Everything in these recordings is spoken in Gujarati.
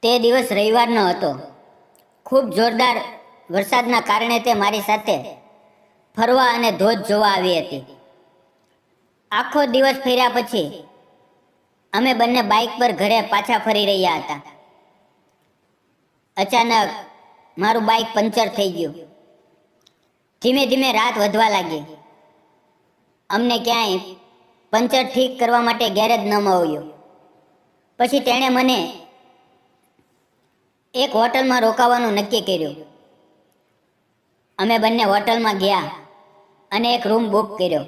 તે દિવસ રવિવારનો હતો. ખૂબ જોરદાર વરસાદના કારણે તે મારી સાથે ફરવા અને ધોધ જોવા આવી હતી. આખો દિવસ ફર્યા પછી અમે બંને બાઇક પર ઘરે પાછા ફરી રહ્યા હતા. અચાનક મારું બાઇક પંચર થઈ ગયું. ધીમે ધીમે રાત વધવા લાગી. અમને ક્યાંય પંચર ઠીક કરવા માટે ગેરેજ ન મળ્યો. પછી તેણે મને એક હોટલમાં રોકાવાનું નક્કી કર્યું. અમે બંને હોટલમાં ગયા અને એક રૂમ બુક કર્યો.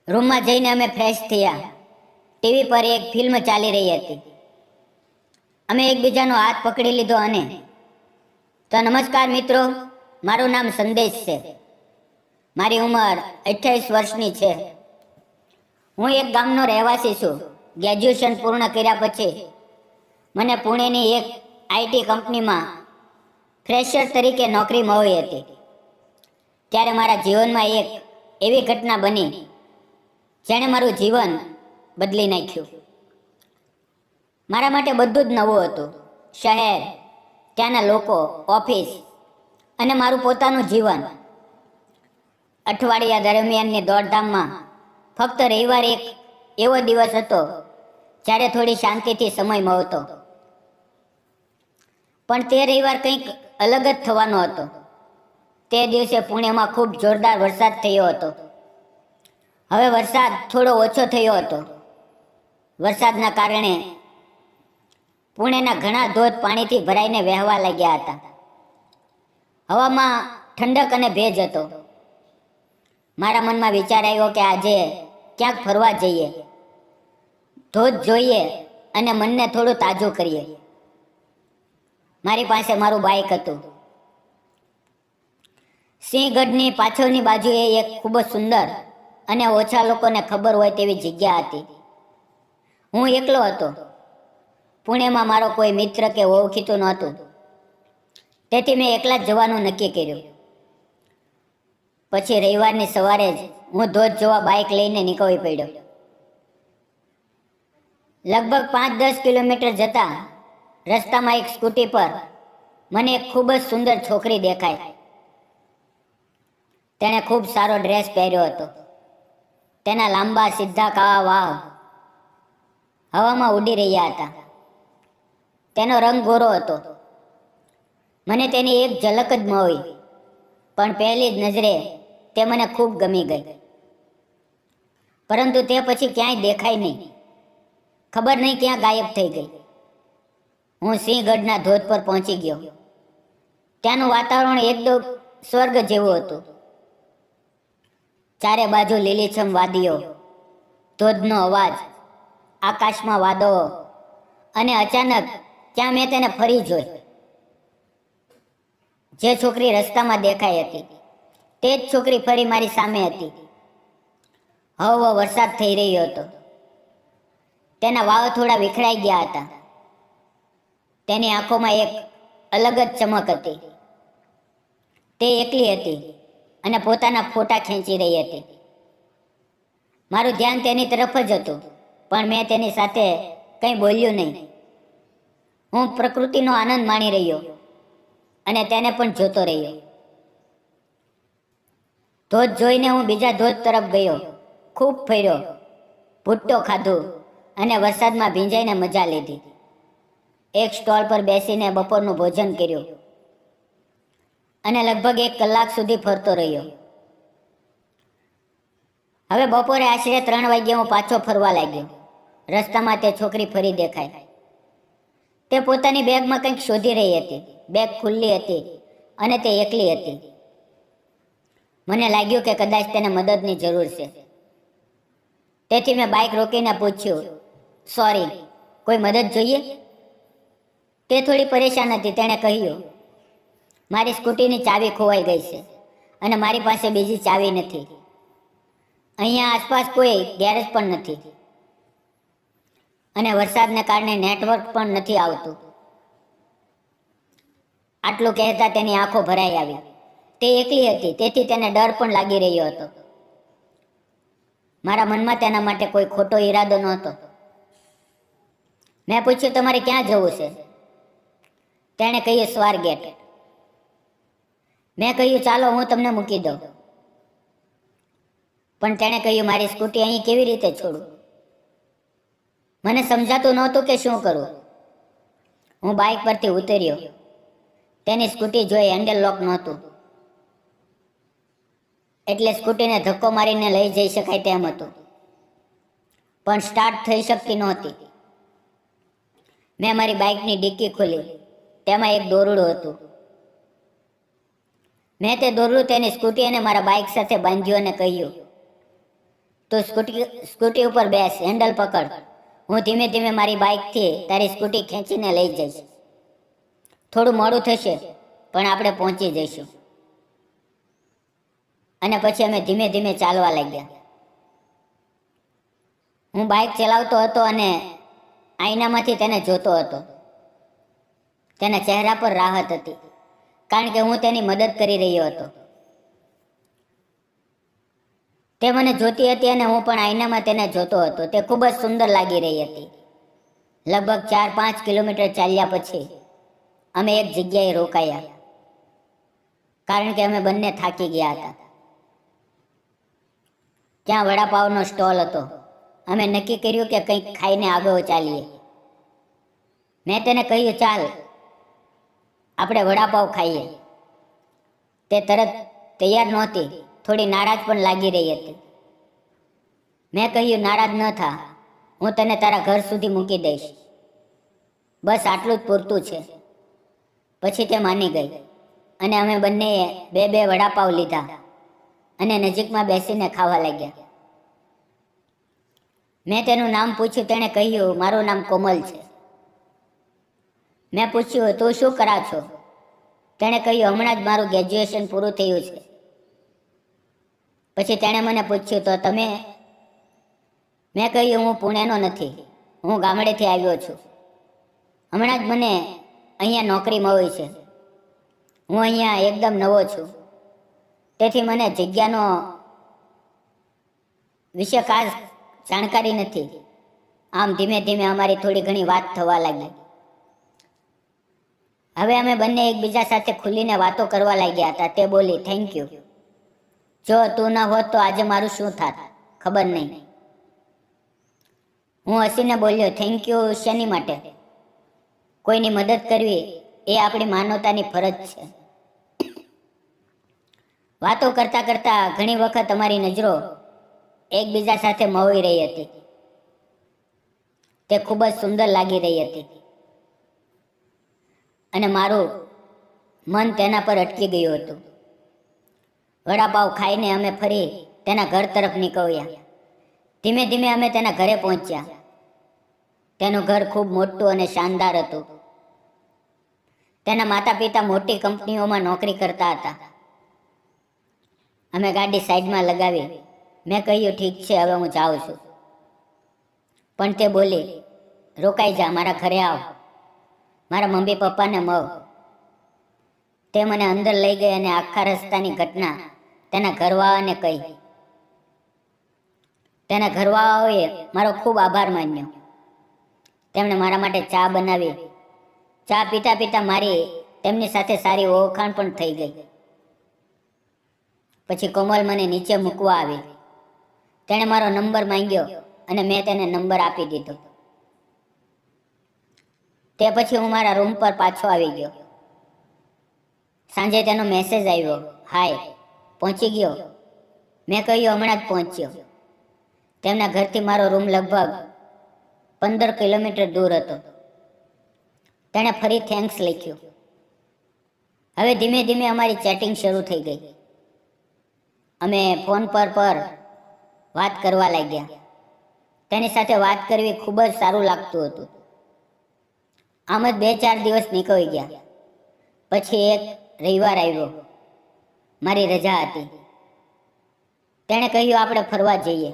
રૂમમાં જઈને અમે ફ્રેશ થયા. ટીવી પર એક ફિલ્મ ચાલી રહી હતી. અમે એકબીજાનો હાથ પકડી લીધો અને તો નમસ્કાર મિત્રો, મારું નામ સંદેશ છે. મારી ઉંમર 28 વર્ષની છે. હું એક ગામનો રહેવાસી છું. ગ્રેજ્યુએશન પૂર્ણ કર્યા પછી મને પુણેની એક આઈટી કંપનીમાં ફ્રેશર તરીકે નોકરી મળી હતી. ત્યારે મારા જીવનમાં એક એવી ઘટના બની જેણે મારું જીવન બદલી નાખ્યું. મારા માટે બધું જ નવું હતું. શહેર, ત્યાંના લોકો, ઓફિસ અને મારું પોતાનું જીવન. અઠવાડિયા દરમિયાનની દોડધામમાં ફક્ત રવિવાર એક એવો દિવસ હતો જ્યારે થોડી શાંતિથી સમય મળતો. પણ તે રવિવાર કંઈક અલગ જ થવાનો હતો. તે દિવસે પુણેમાં ખૂબ જોરદાર વરસાદ થયો હતો. હવે વરસાદ થોડો ઓછો થયો હતો. વરસાદના કારણે પુણેના ઘણા ધોધ પાણીથી ભરાઈને વહેવા લાગ્યા હતા. હવામાં ઠંડક અને ભેજ હતો. મારા મનમાં વિચાર આવ્યો કે આજે ક્યાંક ફરવા જઈએ, ધોધ જોઈએ અને મનને થોડું તાજું કરીએ. મારી પાસે મારું બાઇક હતું. સિંહગઢની પાછળની બાજુએ એક ખૂબ જ સુંદર અને ઓછા લોકોને ખબર હોય તેવી જગ્યા હતી. હું એકલો હતો. પુણેમાં મારો કોઈ મિત્ર કે ઓળખીતું નહોતું. તેથી મેં એકલા જ જવાનું નક્કી કર્યું. પછી રવિવારની સવારે જ હું ધોધ જોવા બાઇક લઈને નીકળી પડ્યો. લગભગ 5-10 કિલોમીટર જતા રસ્તામાં એક સ્કૂટી પર મને એક ખૂબ જ સુંદર છોકરી દેખાઈ. તેણે ખૂબ સારો ડ્રેસ પહેર્યો હતો. તેના લાંબા સીધા કાળા વાળ હવામાં ઉડી રહ્યા હતા. તેનો રંગ ગોરો હતો. મને તેની એક ઝલક જ મળી, પણ પહેલી જ નજરે તે મને ખૂબ ગમી ગઈ. પરંતુ તે પછી ક્યાંય દેખાય નહીં. ખબર નહીં ક્યાં ગાયબ થઈ ગઈ. હું સિંહગઢના ધોધ પર પહોંચી ગયો. ત્યાંનું વાતાવરણ એકદમ સ્વર્ગ જેવું હતું. ચારે બાજુ લીલીછમ વાદીઓ, ધોધનો અવાજ, આકાશમાં વાદળો અને અચાનક ત્યાં મેં તેને ફરી જોઈ. જે છોકરી રસ્તામાં દેખાઈ હતી તે જ છોકરી ફરી મારી સામે હતી. હળવો વરસાદ થઈ રહ્યો હતો. તેના વાળ થોડા વિખરાઈ ગયા હતા. તેની આંખોમાં એક અલગ જ ચમક હતી. તે એકલી હતી અને પોતાના ફોટા ખેંચી રહી હતી. મારું ધ્યાન તેની તરફ જ હતું, પણ મેં તેની સાથે કંઈ બોલ્યું નહીં. હું પ્રકૃતિનો આનંદ માણી રહ્યો અને તેને પણ જોતો રહ્યો. ધોધ જોઈને હું બીજા ધોધ તરફ ગયો. ખૂબ ફર્યો, ભૂટ્ટો ખાધું અને વરસાદમાં ભીંજાઈને મજા લીધી. એક સ્ટોલ પર બેસીને બપોરનું ભોજન કર્યું અને લગભગ 1 કલાક સુધી ફરતો રહ્યો. હવે બપોરે આશરે 3 વાગ્યે હું પાછો ફરવા લાગ્યો. રસ્તામાં તે છોકરી ફરી દેખાઈ. તે પોતાની બેગમાં કંઈક શોધી રહી હતી. બેગ ખુલ્લી હતી અને તે એકલી હતી. મને લાગ્યું કે કદાચ તેને મદદની જરૂર છે. તેથી મેં બાઇક રોકીને પૂછ્યું, સોરી, કોઈ મદદ જોઈએ? તે થોડી પરેશાન હતી. તેણે કહ્યું, મારી સ્કૂટીની ચાવી ખોવાઈ ગઈ છે અને મારી પાસે બીજી ચાવી નથી. અહીંયા આસપાસ કોઈ ગેરેજ પણ નથી અને વરસાદને કારણે નેટવર્ક પણ નથી આવતું. આટલું કહેતા તેની આંખો ભરાઈ આવી. તે એકલી હતી, તેથી તેને ડર પણ લાગી રહ્યો હતો. મારા મનમાં તેના માટે કોઈ ખોટો ઈરાદો નહોતો. મેં પૂછ્યું, તમારે ક્યાં જવું છે? તેણે કહ્યું સ્વારગેટ. મેં કહ્યું ચાલો હું તમને મૂકી દઉં. પણ તેણે કહ્યું મારી સ્કૂટી અહીં કેવી રીતે છોડું? મને સમજાતું નહોતું કે શું કરું. હું બાઇક પરથી ઉતર્યો. તેની સ્કૂટી જોઈ હેન્ડલ લોક નહોતું, એટલે સ્કૂટીને ધક્કો મારીને લઈ જઈ શકાય તેમ હતું, પણ સ્ટાર્ટ થઈ શકતી નહોતી. મેં મારી બાઇકની ડિક્કી ખોલી. તેમાં એક દોરડું હતું. મેં તે દોરડું તેની સ્કૂટી અને મારા બાઇક સાથે બાંધ્યું અને કહ્યું, તું સ્કૂટી ઉપર બેસ, હેન્ડલ પકડ. હું ધીમે ધીમે મારી બાઇકથી તારી સ્કૂટી ખેંચીને લઈ જઈશ. થોડું મોડું થશે, પણ આપણે પહોંચી જઈશું. અને પછી અમે ધીમે ધીમે ચાલવા લાગ્યા. હું બાઇક ચલાવતો હતો અને આઈનામાંથી તેને જોતો હતો. તેના ચહેરા પર રાહત હતી, કારણ કે હું તેની મદદ કરી રહ્યો હતો. તે મને જોતી હતી અને હું પણ આઈનામાં તેને જોતો હતો. તે ખૂબ જ સુંદર લાગી રહી હતી. લગભગ 4-5 કિલોમીટર ચાલ્યા પછી અમે એક જગ્યાએ રોકાયા, કારણ કે અમે બંને થાકી ગયા હતા. ત્યાં વડાપાવનો સ્ટોલ હતો. અમે નક્કી કર્યું કે કંઈક ખાઈને આગળ ચાલીએ. મેં તેને કહ્યું ચાલ આપણે વડાપાવ ખાઈએ. તે તરત તૈયાર નહોતી, થોડી નારાજ પણ લાગી રહી હતી. મેં કહ્યું નારાજ ન થા, હું તને તારા ઘર સુધી મૂકી દઈશ, બસ આટલું જ પૂરતું છે. પછી તે માની ગઈ અને અમે બંનેએ 2 વડાપાવ લીધા અને નજીકમાં બેસીને ખાવા લાગ્યા. મેં તેનું નામ પૂછ્યું. તેણે કહ્યું મારું નામ કોમલ છે. મેં પૂછ્યું તું શું કરા છો? તેણે કહ્યું હમણાં જ મારું ગ્રેજ્યુએશન પૂરું થયું છે. પછી તેણે મને પૂછ્યું તો તમે? મેં કહ્યું હું પુણેનો નથી, હું ગામડેથી આવ્યો છું. હમણાં જ મને અહીંયા નોકરી મળી છે. હું અહીંયા એકદમ નવો છું, તેથી મને જગ્યાનો વિશે ખાસ જાણકારી નથી. આમ ધીમે ધીમે અમારી થોડી ઘણી વાત થવા લાગી. હવે અમે બંને એકબીજા સાથે ખુલીને વાતો કરવા લાગ્યા હતા. તે બોલી થેન્ક યુ. જો તું ન હોત તો આજે મારું શું થાત ખબર નહીં. હું હસીને બોલ્યો થેન્ક યુ શેની માટે? કોઈની મદદ કરવી એ આપણી માનવતાની ફરજ છે. વાતો કરતા કરતા ઘણી વખત અમારી નજરો એકબીજા સાથે મળી રહી હતી. તે ખૂબ જ સુંદર લાગી રહી હતી અને મારું મન તેના પર અટકી ગયું હતું. વડાપાવ ખાઈને અમે ફરી તેના ઘર તરફ નીકળ્યા. ધીમે ધીમે અમે તેના ઘરે પહોંચ્યા. તેનું ઘર ખૂબ મોટું અને શાનદાર હતું. તેના માતા પિતા મોટી કંપનીઓમાં નોકરી કરતા હતા. અમે ગાડી સાઈડમાં લગાવી. મેં કહ્યું ઠીક છે, હવે હું જાઉં છું. પણ તે બોલી રોકાઈ જા, મારા ઘરે આવ, મારા મમ્મી પપ્પાને મળ. તે મને અંદર લઈ ગઈ અને આખા રસ્તાની ઘટના તેના ઘરવાળાને કહી. તેના ઘરવાળાઓએ મારો ખૂબ આભાર માન્યો. તેમણે મારા માટે ચા બનાવી. ચા પીતા પીતા મારી તેમની સાથે સારી ઓળખાણ પણ થઈ ગઈ. પછી કોમલ મને નીચે મૂકવા આવી. તેણે મારો નંબર માંગ્યો અને મેં તેને નંબર આપી દીધો. તે પછી હું મારા રૂમ પર પાછો આવી ગયો. સાંજે તેનો મેસેજ આવ્યો, હાય પહોંચી ગયો? મેં કહ્યું હમણાં જ પહોંચ્યો. તેમના ઘરથી મારો રૂમ લગભગ 15 કિલોમીટર દૂર હતો. તેણે ફરી થેન્ક્સ લખ્યું. હવે ધીમે ધીમે અમારી ચેટિંગ શરૂ થઈ ગઈ. અમે ફોન પર વાત કરવા લાગ્યા. તેની સાથે વાત કરવી ખૂબ જ સારું લાગતું હતું. આમ જ 2-4 દિવસ નીકળી ગયા. પછી એક રવિવાર આવ્યો, મારી રજા હતી. તેણે કહ્યું આપણે ફરવા જઈએ.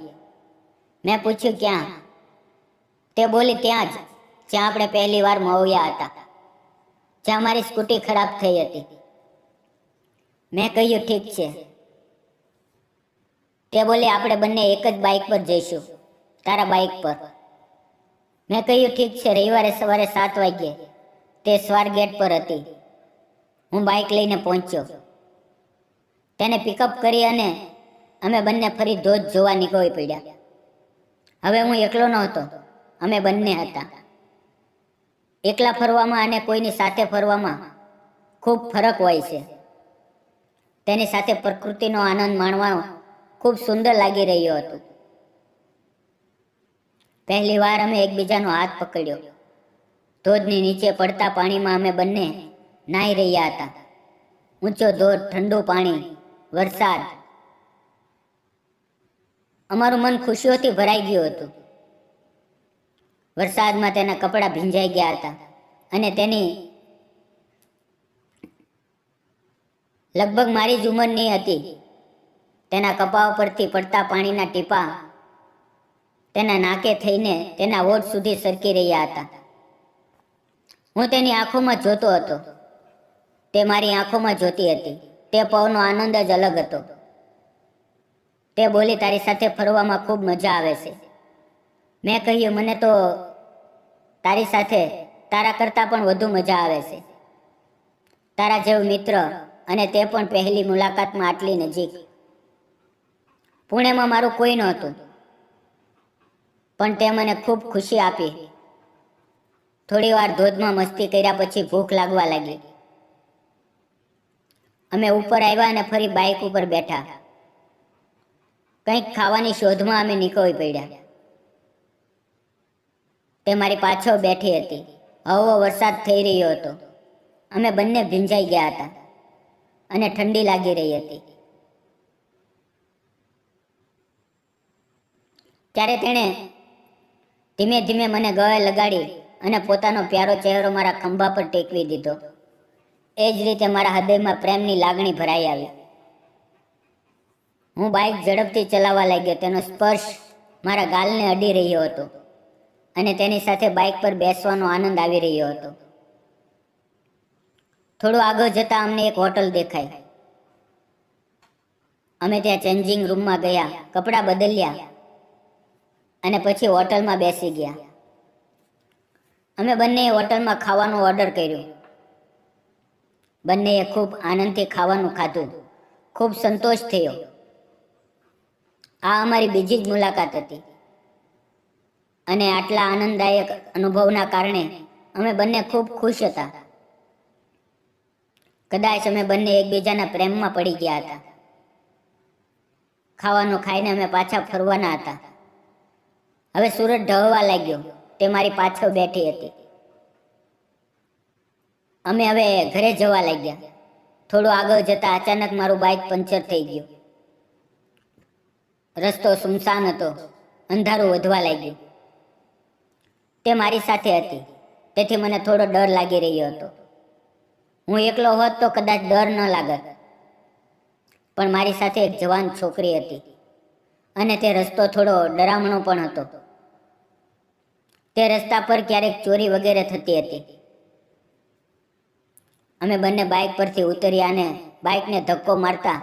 મેં પૂછ્યું ક્યાં? તે બોલી ત્યાં જ જ્યાં આપણે પહેલી વાર મળ્યા હતા, જ્યાં મારી સ્કૂટી ખરાબ થઈ હતી. મેં કહ્યું ઠીક છે. તે બોલી આપણે બંને એક જ બાઇક પર જઈશું, તારા બાઇક પર. મેં કહ્યું ઠીક છે. રવિવારે સવારે 7 વાગ્યે તે સ્વારગેટ પર હતી. હું બાઇક લઈને પહોંચ્યો. તેને પિકઅપ કરી અને અમે બંને ફરી ધોધ જોવા નીકળી પડ્યા. હવે હું એકલો નહોતો, અમે બંને હતા. એકલા ફરવામાં અને કોઈની સાથે ફરવામાં ખૂબ ફરક હોય છે. તેની સાથે પ્રકૃતિનો આનંદ માણવાનો ખૂબ સુંદર લાગી રહ્યો હતો. પહેલી વાર અમે એકબીજાનો હાથ પકડ્યો. ધોધની નીચે પડતા પાણીમાં અમે બંને નાહી રહ્યા હતા. ઊંચો ધોધ, ઠંડુ પાણી, વરસાદ. અમારું મન ખુશીઓથી ભરાઈ ગયું હતું. વરસાદમાં તેના કપડાં ભીંજાઈ ગયા હતા અને તેની લગભગ મારી જ ઉંમરની હતી. તેના કપાળ પરથી પડતા પાણીના ટીપા તેના નાકે થઈને તેના હોઠ સુધી સરકી રહ્યા હતા. હું તેની આંખોમાં જોતો હતો, તે મારી આંખોમાં જોતી હતી. તે પવનો આનંદ જ અલગ હતો. તે બોલી, તારી સાથે ફરવામાં ખૂબ મજા આવે છે. મેં કહ્યું, મને તો તારી સાથે તારા કરતાં પણ વધુ મજા આવે છે. તારા જેવો મિત્ર, અને તે પણ પહેલી મુલાકાતમાં આટલી નજીક. પુણેમાં મારું કોઈ નહોતું, પણ તે મને ખૂબ ખુશી આપી. થોડી વાર ધોધમાં મસ્તી કર્યા પછી ભૂખ લાગવા લાગી. અમે ઉપર આવ્યા અને ફરી બાઇક ઉપર બેઠા. કંઈક ખાવાની શોધમાં અમે નીકળી પડ્યા. તે મારી પાછળ બેઠી હતી. હળવો વરસાદ થઈ રહ્યો હતો. અમે બંને ભીંજાઈ ગયા હતા અને ઠંડી લાગી રહી હતી. ત્યારે તેણે ધીમે ધીમે મને ગળે લગાડી અને પોતાનો પ્યારો ચહેરો મારા ખંભા પર ટેકવી દીધો. એ જ રીતે મારા હૃદયમાં પ્રેમની લાગણી ભરાઈ આવી. હું બાઇક ઝડપથી ચલાવવા લાગ્યો. તેનો સ્પર્શ મારા ગાલને અડી રહ્યો હતો અને તેની સાથે બાઇક પર બેસવાનો આનંદ આવી રહ્યો હતો. થોડું આગળ જતાં અમને એક હોટલ દેખાઈ. અમે ત્યાં ચેન્જિંગ રૂમમાં ગયા, કપડાં બદલ્યા અને પછી હોટલમાં બેસી ગયા. અમે બંનેએ હોટલમાં ખાવાનું ઓર્ડર કર્યું. બંનેએ ખૂબ આનંદથી ખાવાનું ખાધું. ખૂબ સંતોષ થયો. આ અમારી બીજી જ મુલાકાત હતી અને આટલા આનંદદાયક અનુભવના કારણે અમે બંને ખૂબ ખુશ હતા. કદાચ અમે બંને એકબીજાના પ્રેમમાં પડી ગયા હતા. ખાવાનું ખાઈને અમે પાછા ફરવાના હતા. હવે સૂરજ ઢળવા લાગ્યો. તે મારી પાછળ બેઠી હતી. અમે હવે ઘરે જવા લાગ્યા. થોડું આગળ જતાં અચાનક મારું બાઇક પંચર થઈ ગયું. રસ્તો સુમસાન હતો. અંધારું વધવા લાગ્યું. તે મારી સાથે હતી, તેથી મને થોડો ડર લાગી રહ્યો હતો. હું એકલો હોત તો કદાચ ડર ન લાગત, પણ મારી સાથે એક જવાન છોકરી હતી અને તે રસ્તો થોડો ડરામણો પણ હતો. તે રસ્તા પર ક્યારેક ચોરી વગેરે થતી હતી. અમે બંને બાઇક પરથી ઉતર્યા અને બાઇકને ધક્કો મારતા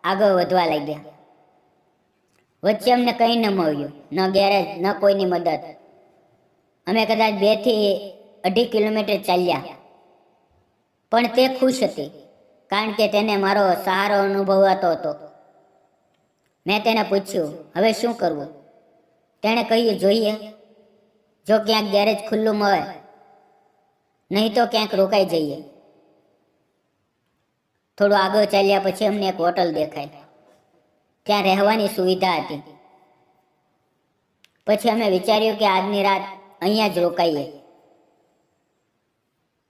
આગળ વધવા લાગ્યા. વચ્ચે અમને કંઈ ન મળ્યું, ન ગેરેજ, ન કોઈની મદદ. અમે કદાચ 2 થી 2.5 કિલોમીટર ચાલ્યા, પણ તે ખુશ હતી કારણ કે તેને મારો સહારો અનુભવાતો હતો. મેં તેને પૂછ્યું, હવે શું કરવું? તેણે કહ્યું, જોઈએ, જો ક્યાંક ગેરેજ ખુલ્લું મળે, નહીં તો ક્યાંક રોકાઈ જઈએ. થોડું આગળ ચાલ્યા પછી અમને એક હોટલ દેખાઈ. ત્યાં રહેવાની સુવિધા હતી. પછી અમે વિચાર્યું કે આજની રાત અહીંયા જ રોકાઈએ.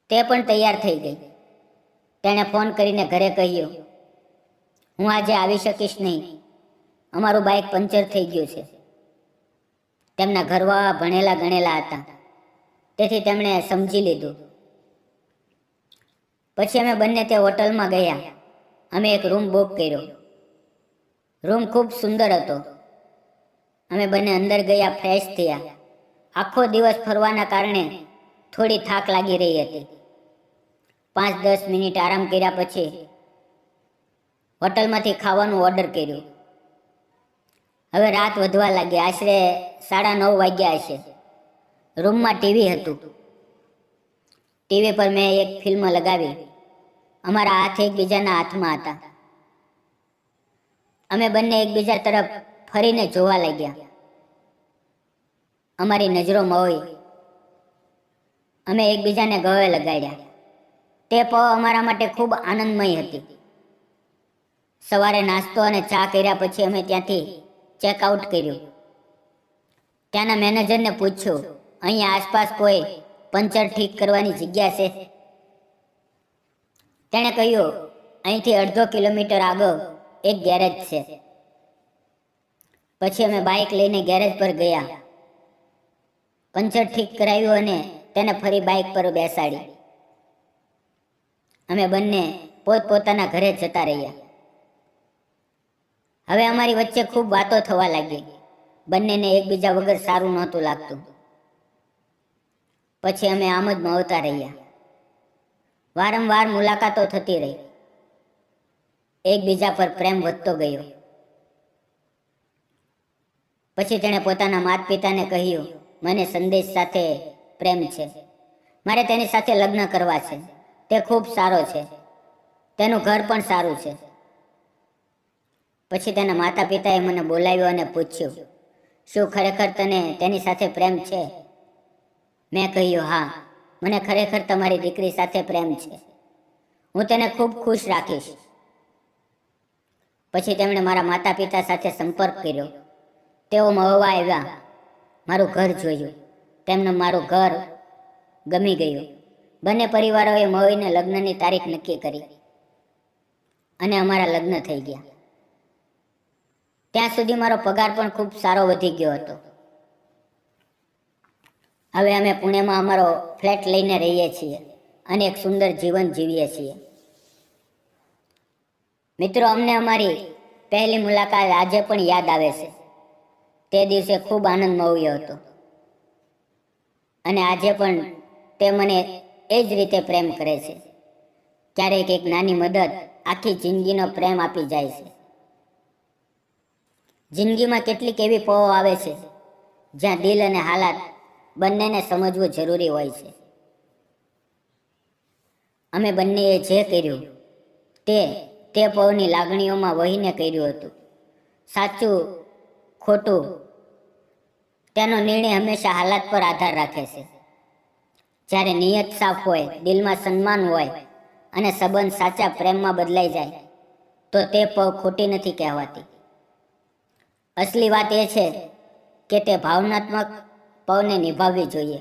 તે પણ તૈયાર થઈ ગઈ. તેણે ફોન કરીને ઘરે કહ્યું, હું આજે આવી શકીશ નહીં, અમારું બાઇક પંચર થઈ ગયું છે. તેમના ઘરવાળા ભણેલા ગણેલા હતા, તેથી તેમણે સમજી લીધું. પછી અમે બંને તે હોટલમાં ગયા. અમે એક રૂમ બુક કર્યો. રૂમ ખૂબ સુંદર હતો. અમે બંને અંદર ગયા, ફ્રેશ થયા. આખો દિવસ ફરવાના કારણે થોડી થાક લાગી રહી હતી. 5-10 મિનિટ આરામ કર્યા પછી હોટલમાંથી ખાવાનું ઓર્ડર કર્યું. હવે રાત વધવા લાગી. આશરે 9:30 વાગ્યા હશે. રૂમમાં ટીવી હતું. ટીવી પર મેં એક ફિલ્મ લગાવી. અમારા હાથ એકબીજાના હાથમાં હતા. અમે બંને એકબીજા તરફ ફરીને જોવા લાગ્યા. અમારી નજરો મોઈ. અમે એકબીજાને ગળે લગાડ્યા. તે પળ અમારા માટે ખૂબ આનંદમય હતી. સવારે નાસ્તો અને ચા કર્યા પછી અમે ત્યાંથી ચેકઆઉટ કર્યું. ત્યાંના મેનેજરને પૂછ્યું, અહીંયા આસપાસ કોઈ પંચર ઠીક કરવાની જગ્યા છે? તેણે કહ્યું, અહીંથી 1.5 કિલોમીટર આગળ એક ગેરેજ છે. પછી અમે બાઇક લઈને ગેરેજ પર ગયા. પંચર ઠીક કરાવ્યું અને તેને ફરી બાઇક પર બેસાડી. અમે બંને પોતપોતાના ઘરે જતા રહ્યા. હવે અમારી વચ્ચે ખૂબ વાતો થવા લાગી. બંનેને એકબીજા વગર સારું નહોતું લાગતું. પછી અમે આમ જ મળતા રહ્યા. વારંવાર મુલાકાતો થતી રહી. એકબીજા પર પ્રેમ વધતો ગયો. પછી તેણે પોતાના માતા પિતાને કહ્યું, મને સંદેશ સાથે પ્રેમ છે. મારે તેની સાથે લગ્ન કરવા છે. તે ખૂબ સારો છે. તેનું ઘર પણ સારું છે. પછી તેના માતા પિતાએ મને બોલાવ્યો અને પૂછ્યું, શું ખરેખર તને તેની સાથે પ્રેમ છે? મેં કહ્યું, હા, મને ખરેખર તમારી દીકરી સાથે પ્રેમ છે. હું તેને ખૂબ ખુશ રાખીશ. પછી તેમણે મારા માતા પિતા સાથે સંપર્ક કર્યો. તેઓ મળવા આવ્યા. મારું ઘર જોયું. તેમને મારું ઘર ગમી ગયું. બંને પરિવારોએ મળીને લગ્નની તારીખ નક્કી કરી અને અમારા લગ્ન થઈ ગયા. ત્યાં સુધી મારો પગાર પણ ખૂબ સારો વધી ગયો હતો. હવે અમે પુણેમાં અમારો ફ્લેટ લઈને રહીએ છીએ અને એક સુંદર જીવન જીવીએ છીએ. મિત્રો, અમને અમારી પહેલી મુલાકાત આજે પણ યાદ આવે છે. તે દિવસે ખૂબ આનંદ મળ્યો હતો અને આજે પણ તે મને એ જ રીતે પ્રેમ કરે છે. ક્યારેક એક નાની મદદ આખી જિંદગીનો પ્રેમ આપી જાય છે. જિંદગીમાં કેટલીક એવી પળો આવે છે જ્યાં દિલ અને હાલાત બંનેને સમજવું જરૂરી હોય છે. અમે બંનેએ જે કર્યું તે પળની લાગણીઓમાં વહીને કર્યું હતું. સાચું ખોટું તેનો નિર્ણય હંમેશા હાલાત પર આધાર રાખે છે. જ્યારે નિયત સાફ હોય, દિલમાં સન્માન હોય અને સંબંધ સાચા પ્રેમમાં બદલાઈ જાય તો તે પળ ખોટી નથી કહેવાતી. અસલી વાત એ છે કે તે ભાવનાત્મક પળને નિભાવવી જોઈએ,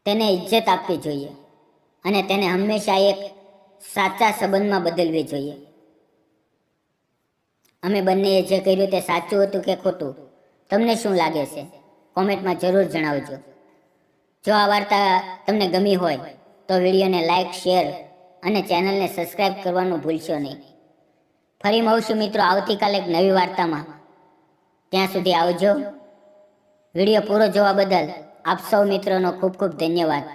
તેને ઇજ્જત આપવી જોઈએ અને તેને હંમેશા એક સાચા સંબંધમાં બદલવી જોઈએ. અમે બંનેએ જે કર્યું તે સાચું હતું કે ખોટું, તમને શું લાગે છે? કોમેન્ટમાં જરૂર જણાવજો. જો આ વાર્તા તમને ગમી હોય તો વિડીયોને લાઈક, શેર અને ચેનલને સબસ્ક્રાઈબ કરવાનું ભૂલશો નહીં. ફરી મળશું મિત્રો આવતીકાલે એક નવી વાર્તામાં. ત્યાં સુધી આવજો. વિડીયો પૂરો જોવા બદલ આપ સૌ મિત્રોનો ખૂબ ખૂબ ધન્યવાદ.